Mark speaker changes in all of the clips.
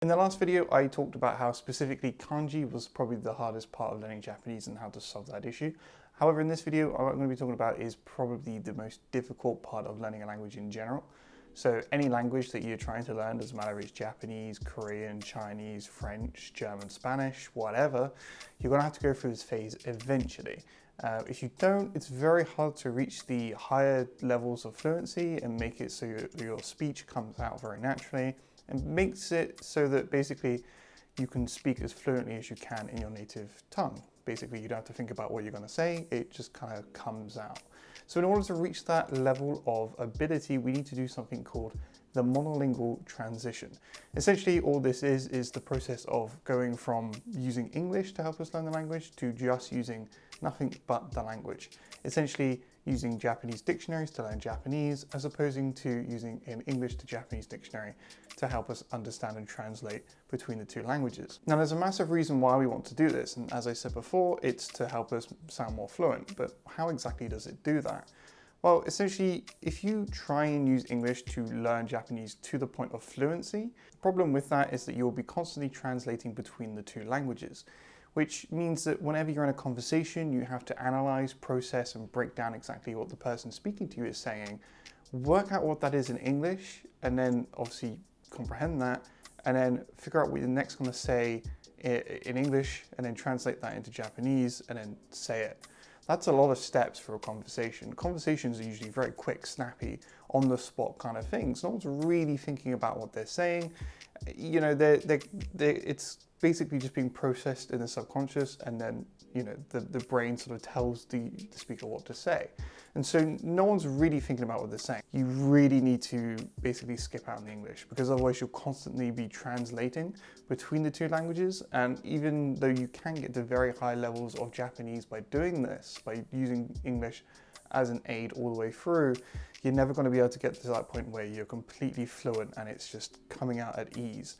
Speaker 1: In the last video, I talked about how specifically kanji was probably the hardest part of learning Japanese and how to solve that issue. However, in this video, what I'm going to be talking about is probably the most difficult part of learning a language in general. So any language that you're trying to learn, doesn't matter if it's Japanese, Korean, Chinese, French, German, Spanish, whatever, you're going to have to go through this phase eventually. If you don't, it's very hard to reach the higher levels of fluency and make it so your speech comes out very naturally, and makes it so that basically you can speak as fluently as you can in your native tongue. Basically, you don't have to think about what you're going to say, it just kind of comes out. So in order to reach that level of ability, we need to do something called the monolingual transition. Essentially, all this is the process of going from using English to help us learn the language to just using nothing but the language. Essentially, using Japanese dictionaries to learn Japanese, as opposed to using an English to Japanese dictionary to help us understand and translate between the two languages. Now, there's a massive reason why we want to do this, and as I said before, it's to help us sound more fluent. But how exactly does it do that? Well, essentially, if you try and use English to learn Japanese to the point of fluency, the problem with that is that you'll be constantly translating between the two languages, which means that whenever you're in a conversation, you have to analyze, process, and break down exactly what the person speaking to you is saying, work out what that is in English, and then obviously comprehend that, and then figure out what you're next going to say in English, and then translate that into Japanese, and then say it. That's a lot of steps for a conversation. Conversations are usually very quick, snappy, on the spot kind of things. No one's really thinking about what they're saying. You know, it's basically just being processed in the subconscious, and then, you know, the brain sort of tells the speaker what to say. And so no one's really thinking about what they're saying. You really need to basically skip out on the English, because otherwise you'll constantly be translating between the two languages. And even though you can get to very high levels of Japanese by doing this, by using English as an aid all the way through, you're never going to be able to get to that point where you're completely fluent and it's just coming out at ease.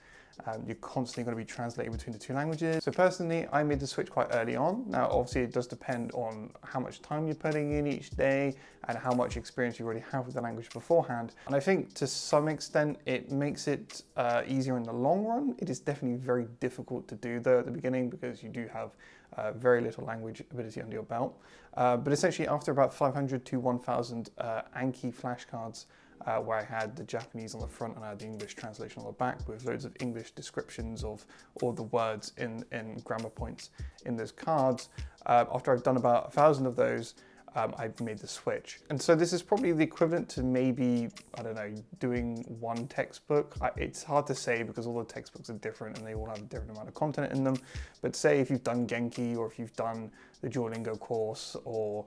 Speaker 1: You're constantly going to be translating between the two languages. So personally, I made the switch quite early on. Now, obviously, it does depend on how much time you're putting in each day and how much experience you already have with the language beforehand. And I think to some extent, it makes it easier in the long run. It is definitely very difficult to do though at the beginning, because you do have very little language ability under your belt. But essentially, after about 500 to 1,000 Anki flashcards, where I had the Japanese on the front and I had the English translation on the back with loads of English descriptions of all the words in grammar points in those cards. After I've done about 1,000 of those, I've made the switch. And so this is probably the equivalent to maybe, I don't know, doing one textbook. It's hard to say because all the textbooks are different and they all have a different amount of content in them. But say if you've done Genki, or if you've done the Duolingo course, or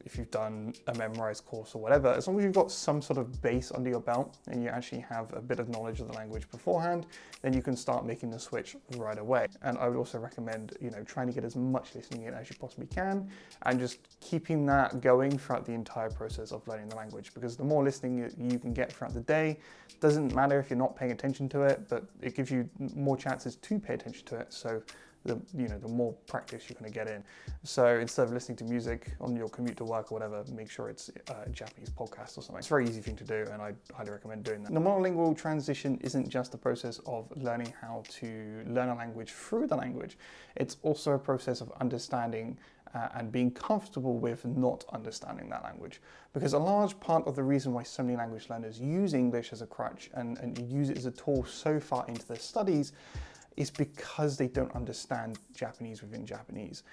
Speaker 1: if you've done a memorized course or whatever, as long as you've got some sort of base under your belt and you actually have a bit of knowledge of the language beforehand, then you can start making the switch right away. And I would also recommend, you know, trying to get as much listening in as you possibly can, and just keeping that going throughout the entire process of learning the language, because the more listening you can get throughout the day, doesn't matter if you're not paying attention to it, but it gives you more chances to pay attention to it. So the more practice you're going to get in. So instead of listening to music on your commute to work or whatever, make sure it's a Japanese podcast or something. It's a very easy thing to do, and I highly recommend doing that. The monolingual transition isn't just a process of learning how to learn a language through the language. It's also a process of understanding and being comfortable with not understanding that language. Because a large part of the reason why so many language learners use English as a crutch and use it as a tool so far into their studies is because they don't understand Japanese within Japanese.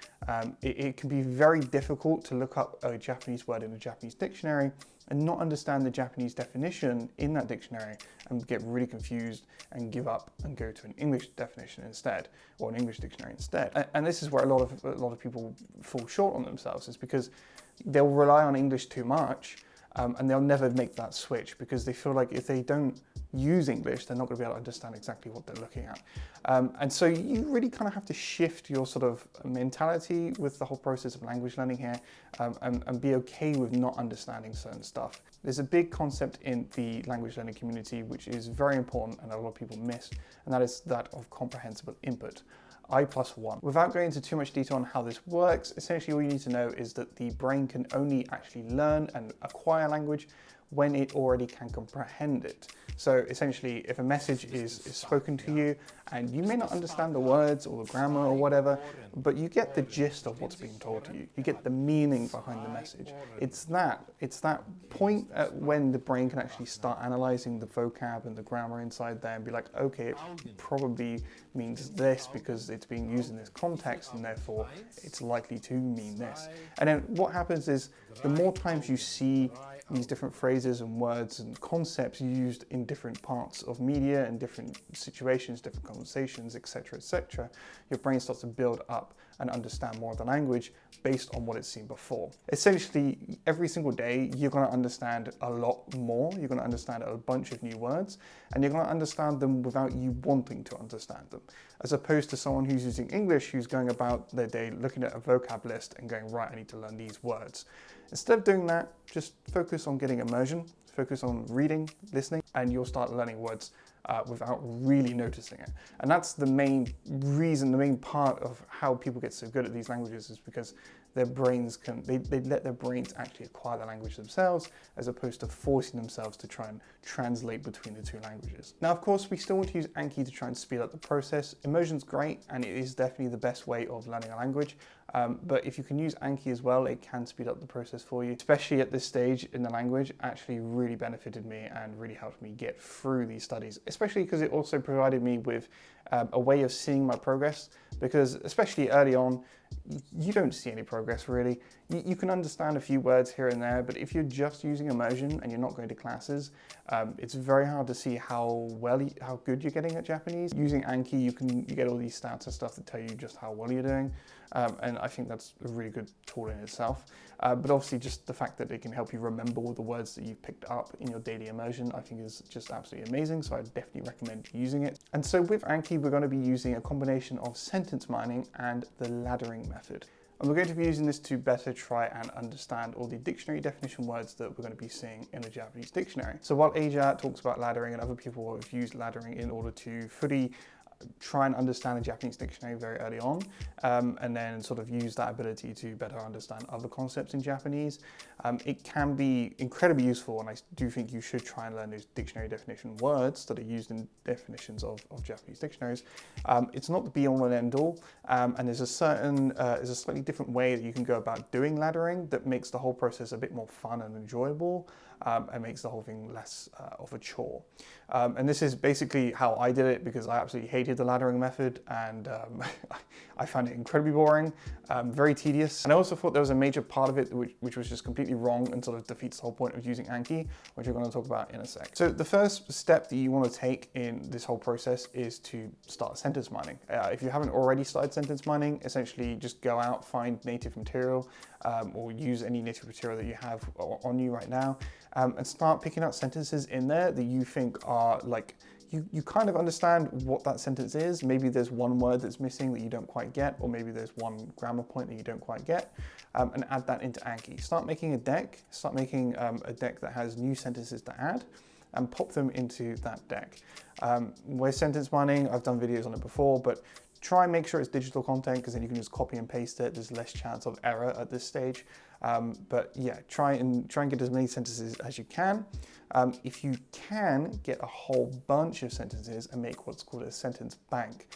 Speaker 1: It can be very difficult to look up a Japanese word in a Japanese dictionary and not understand the Japanese definition in that dictionary and get really confused and give up and go to an English definition instead, or an English dictionary instead. And this is where a lot of people fall short on themselves, is because they'll rely on English too much, and they'll never make that switch because they feel like if they don't use English, they're not going to be able to understand exactly what they're looking at. And so you really kind of have to shift your sort of mentality with the whole process of language learning here, and be okay with not understanding certain stuff. There's a big concept in the language learning community which is very important and a lot of people miss, and that is that of comprehensible input. I+1. Without going into too much detail on how this works, essentially all you need to know is that the brain can only actually learn and acquire language when it already can comprehend it. So essentially, if a message is spoken to you and you may not understand the words or the grammar or whatever, but you get the gist of what's being told to you. You get the meaning behind the message. It's that point at when the brain can actually start analyzing the vocab and the grammar inside there and be like, okay, it probably means this because it's being used in this context, and therefore it's likely to mean this. And then what happens is, the more times you see these different phrases and words and concepts used in different parts of media and different situations, different conversations, etc., your brain starts to build up and understand more of the language based on what it's seen before. Essentially, every single day, you're going to understand a lot more. You're going to understand a bunch of new words, and you're going to understand them without you wanting to understand them, as opposed to someone who's using English, who's going about their day looking at a vocab list and going, right, I need to learn these words. Instead of doing that, just focus on getting immersion, focus on reading, listening, and you'll start learning words without really noticing it. And that's the main reason, the main part of how people get so good at these languages, is because their brains they let their brains actually acquire the language themselves, as opposed to forcing themselves to try and translate between the two languages. Now, of course, we still want to use Anki to try and speed up the process. Immersion's great, and it is definitely the best way of learning a language. But if you can use Anki as well, it can speed up the process for you, especially at this stage in the language. Actually really benefited me and really helped me get through these studies, especially because it also provided me with a way of seeing my progress, because especially early on, you don't see any progress really. You can understand a few words here and there, but if you're just using immersion and you're not going to classes, it's very hard to see how good you're getting at Japanese. Using Anki, you get all these stats and stuff that tell you just how well you're doing, and I think that's a really good tool in itself. But obviously, just the fact that it can help you remember all the words that you've picked up in your daily immersion, I think is just absolutely amazing. So I definitely recommend using it. And so with Anki, we're going to be using a combination of sentence mining and the laddering method. And we're going to be using this to better try and understand all the dictionary definition words that we're going to be seeing in the Japanese dictionary. So while ajatt talks about laddering, and other people have used laddering in order to fully try and understand a Japanese dictionary very early on, and then sort of use that ability to better understand other concepts in Japanese. It can be incredibly useful, and I do think you should try and learn those dictionary definition words that are used in definitions of Japanese dictionaries. It's not the be-all and end-all, and there's a slightly different way that you can go about doing laddering that makes the whole process a bit more fun and enjoyable, and makes the whole thing less of a chore. And this is basically how I did it, because I absolutely hated the laddering method, and I found it incredibly boring, very tedious. And I also thought there was a major part of it which was just completely wrong and sort of defeats the whole point of using Anki, which we're going to talk about in a sec. So the first step that you want to take in this whole process is to start sentence mining. If you haven't already started sentence mining, essentially just go out, find native material, or use any native material that you have on you right now, and start picking out sentences in there that you think are like, you kind of understand what that sentence is. Maybe there's one word that's missing that you don't quite get, or maybe there's one grammar point that you don't quite get, and add that into Anki. Start making a deck, a deck that has new sentences to add, and pop them into that deck. With sentence mining, I've done videos on it before, but try and make sure it's digital content, because then you can just copy and paste it. There's less chance of error at this stage. But yeah, try and get as many sentences as you can. If you can, get a whole bunch of sentences and make what's called a sentence bank.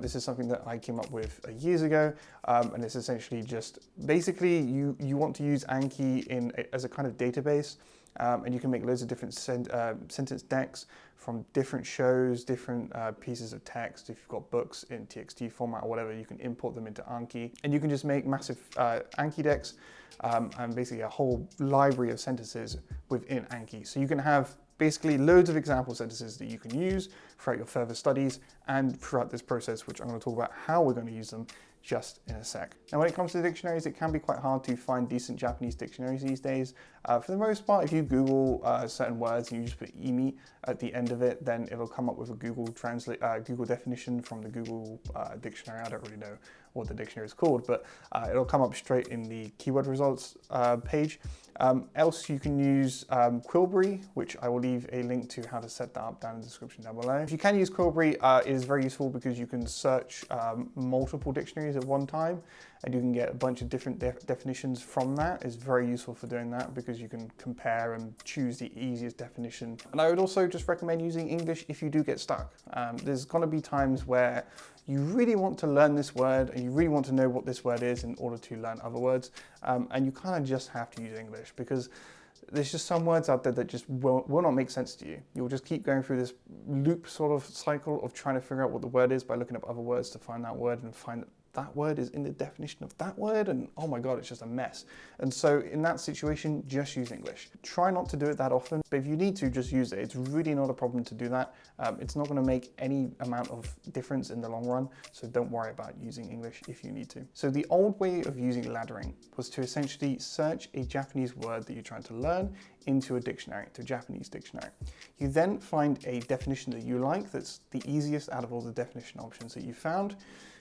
Speaker 1: This is something that I came up with years ago, and it's essentially just basically you want to use Anki as a kind of database. And you can make loads of different sentence decks from different shows, different pieces of text. If you've got books in TXT format or whatever, you can import them into Anki, and you can just make massive Anki decks and basically a whole library of sentences within Anki. So you can have basically loads of example sentences that you can use throughout your further studies and throughout this process, which I'm going to talk about how we're going to use them just in a sec. Now, when it comes to dictionaries, it can be quite hard to find decent Japanese dictionaries these days. For the most part, if you Google certain words and you just put imi at the end of it, then it'll come up with a Google definition from the Google dictionary. I don't really know what the dictionary is called, but it'll come up straight in the keyword results page. Else you can use Qolibri, which I will leave a link to how to set that up down in the description down below. If you can use Qolibri, it is very useful because you can search multiple dictionaries dictionaries at one time, and you can get a bunch of different definitions from that. It's very useful for doing that because you can compare and choose the easiest definition. And I would also just recommend using English if you do get stuck. There's going to be times where you really want to learn this word and you really want to know what this word is in order to learn other words, and you kind of just have to use English because there's just some words out there that just will not make sense to you. You'll just keep going through this loop sort of cycle of trying to figure out what the word is by looking up other words to find that word and find that that word is in the definition of that word, and oh my god, it's just a mess. And so in that situation, just use English. Try not to do it that often, but if you need to, just use it. It's really not a problem to do that. It's not going to make any amount of difference in the long run, so don't worry about using English if you need to. So the old way of using laddering was to essentially search a Japanese word that you're trying to learn into a dictionary, to a Japanese dictionary. You then find a definition that you like, that's the easiest out of all the definition options that you found.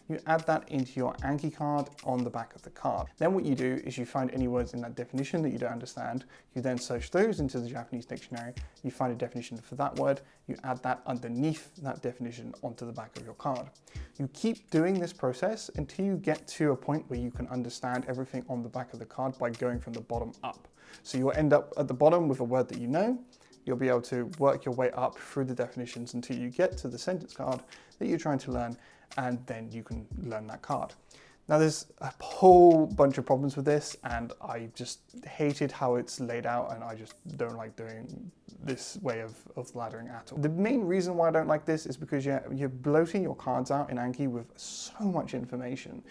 Speaker 1: You add that into your Anki card on the back of the card. Then what you do is you find any words in that definition that you don't understand. You then search those into the Japanese dictionary. You find a definition for that word. You add that underneath that definition onto the back of your card. You keep doing this process until you get to a point where you can understand everything on the back of the card by going from the bottom up. So you'll end up at the bottom with a word that you know. You'll be able to work your way up through the definitions until you get to the sentence card that you're trying to learn, and then you can learn that card. Now there's a whole bunch of problems with this, and I just hated how it's laid out, and I just don't like doing this way of laddering at all. The main reason why I don't like this is because you're bloating your cards out in Anki with so much information.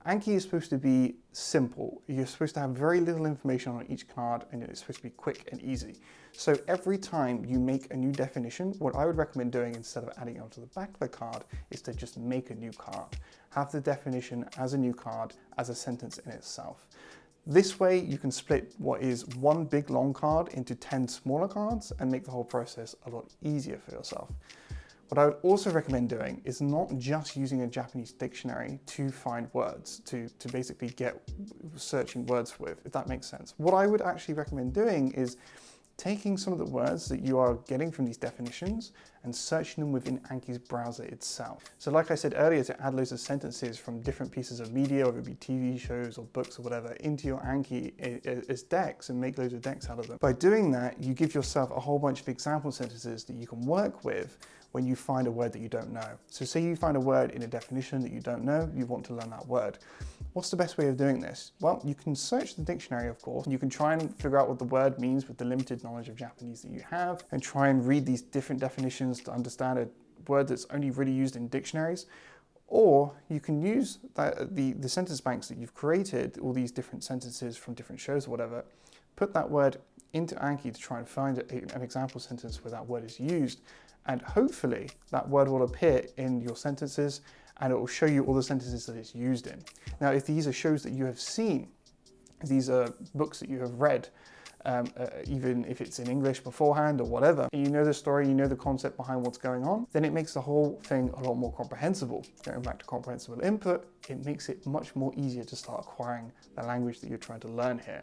Speaker 1: Anki is supposed to be simple. You're supposed to have very little information on each card, and it's supposed to be quick and easy. So every time you make a new definition, what I would recommend doing instead of adding it onto the back of the card is to just make a new card. Have the definition as a new card, as a sentence in itself. This way you can split what is one big long card into 10 smaller cards and make the whole process a lot easier for yourself. What I would also recommend doing is not just using a Japanese dictionary to find words, to basically get searching words with, if that makes sense. What I would actually recommend doing is taking some of the words that you are getting from these definitions and searching them within Anki's browser itself. So like I said earlier, to add loads of sentences from different pieces of media, whether it be TV shows or books or whatever, into your Anki as decks and make loads of decks out of them. By doing that, you give yourself a whole bunch of example sentences that you can work with when you find a word that you don't know. So say you find a word in a definition that you don't know, you want to learn that word. What's the best way of doing this? Well, you can search the dictionary, of course, and you can try and figure out what the word means with the limited knowledge of Japanese that you have, and try and read these different definitions to understand a word that's only really used in dictionaries. Or you can use the sentence banks that you've created, all these different sentences from different shows or whatever, put that word into Anki to try and find an example sentence where that word is used, and hopefully that word will appear in your sentences and it will show you all the sentences that it's used in. Now, if these are shows that you have seen, these are books that you have read, even if it's in English beforehand or whatever, and you know the story, you know the concept behind what's going on, then it makes the whole thing a lot more comprehensible. Going back to comprehensible input, it makes it much more easier to start acquiring the language that you're trying to learn here.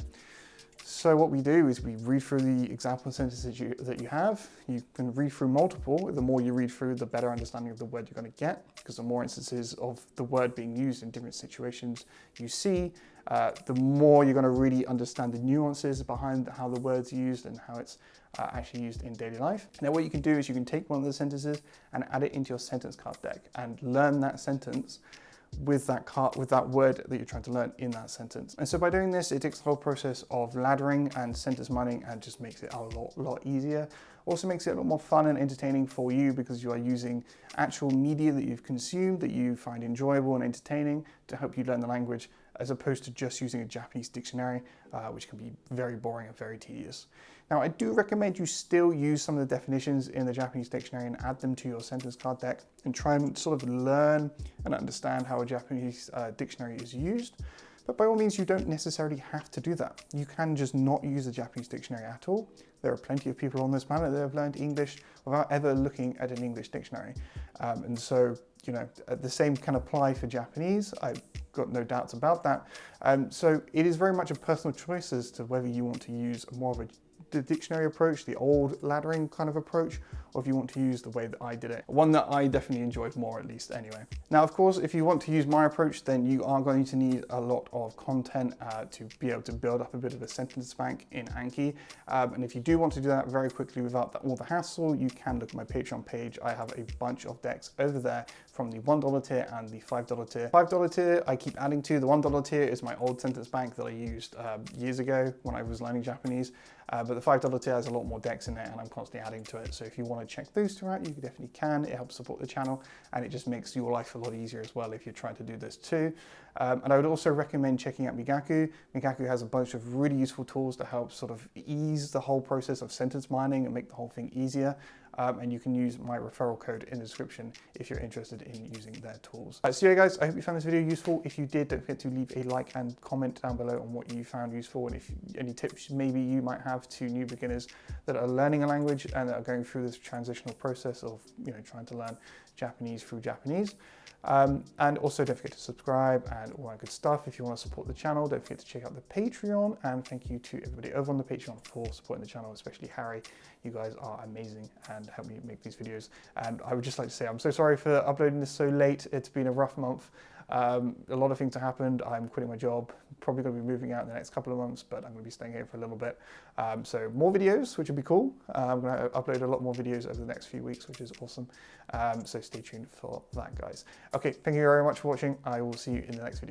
Speaker 1: So what we do is we read through the example sentences that you have. You can read through multiple. The more you read through, the better understanding of the word you're going to get, because the more instances of the word being used in different situations you see, the more you're going to really understand the nuances behind how the word's used and how it's actually used in daily life. Now what you can do is you can take one of the sentences and add it into your sentence card deck and learn that sentence with that word that you're trying to learn in that sentence. And so by doing this, it takes the whole process of laddering and sentence mining and just makes it a lot easier. Also makes it a lot more fun and entertaining for you because you are using actual media that you've consumed that you find enjoyable and entertaining to help you learn the language, as opposed to just using a Japanese dictionary, which can be very boring and very tedious. Now, I do recommend you still use some of the definitions in the Japanese dictionary and add them to your sentence card deck and try and sort of learn and understand how a Japanese dictionary is used. But by all means, you don't necessarily have to do that. You can just not use the Japanese dictionary at all. There are plenty of people on this planet that have learned English without ever looking at an English dictionary. And so, you know, the same can apply for Japanese. I've got no doubts about that. So it is very much a personal choice as to whether you want to use more of a the dictionary approach, the old laddering kind of approach, or if you want to use the way that I did it. One that I definitely enjoyed more, at least anyway. Now, of course, if you want to use my approach, then you are going to need a lot of content to be able to build up a bit of a sentence bank in Anki. And if you do want to do that very quickly without all the hassle, you can look at my Patreon page. I have a bunch of decks over there from the $1 tier and the $5 tier. $5 tier I keep adding to. The $1 tier is my old sentence bank that I used years ago when I was learning Japanese. But the $5 tier has a lot more decks in it, and I'm constantly adding to it. So if you want to check those two out, you definitely can. It helps support the channel, and it just makes your life a lot easier as well if you're trying to do this too. And I would also recommend checking out Migaku. Migaku has a bunch of really useful tools to help sort of ease the whole process of sentence mining and make the whole thing easier. And you can use my referral code in the description if you're interested in using their tools. So yeah, guys, I hope you found this video useful. If you did, don't forget to leave a like and comment down below on what you found useful, and if any tips maybe you might have to new beginners that are learning a language and that are going through this transitional process of, you know, trying to learn Japanese through Japanese. And also don't forget to subscribe and all that good stuff. If you want to support the channel, don't forget to check out the Patreon, and thank you to everybody over on the Patreon for supporting the channel, especially Harry. You guys are amazing and help me make these videos. And I would just like to say I'm so sorry for uploading this so late. It's been a rough month. A lot of things have happened. I'm quitting my job, probably going to be moving out in the next couple of months, but I'm going to be staying here for a little bit. So more videos, which would be cool. I'm going to upload a lot more videos over the next few weeks, which is awesome. So stay tuned for that, guys. Okay, thank you very much for watching. I will see you in the next video.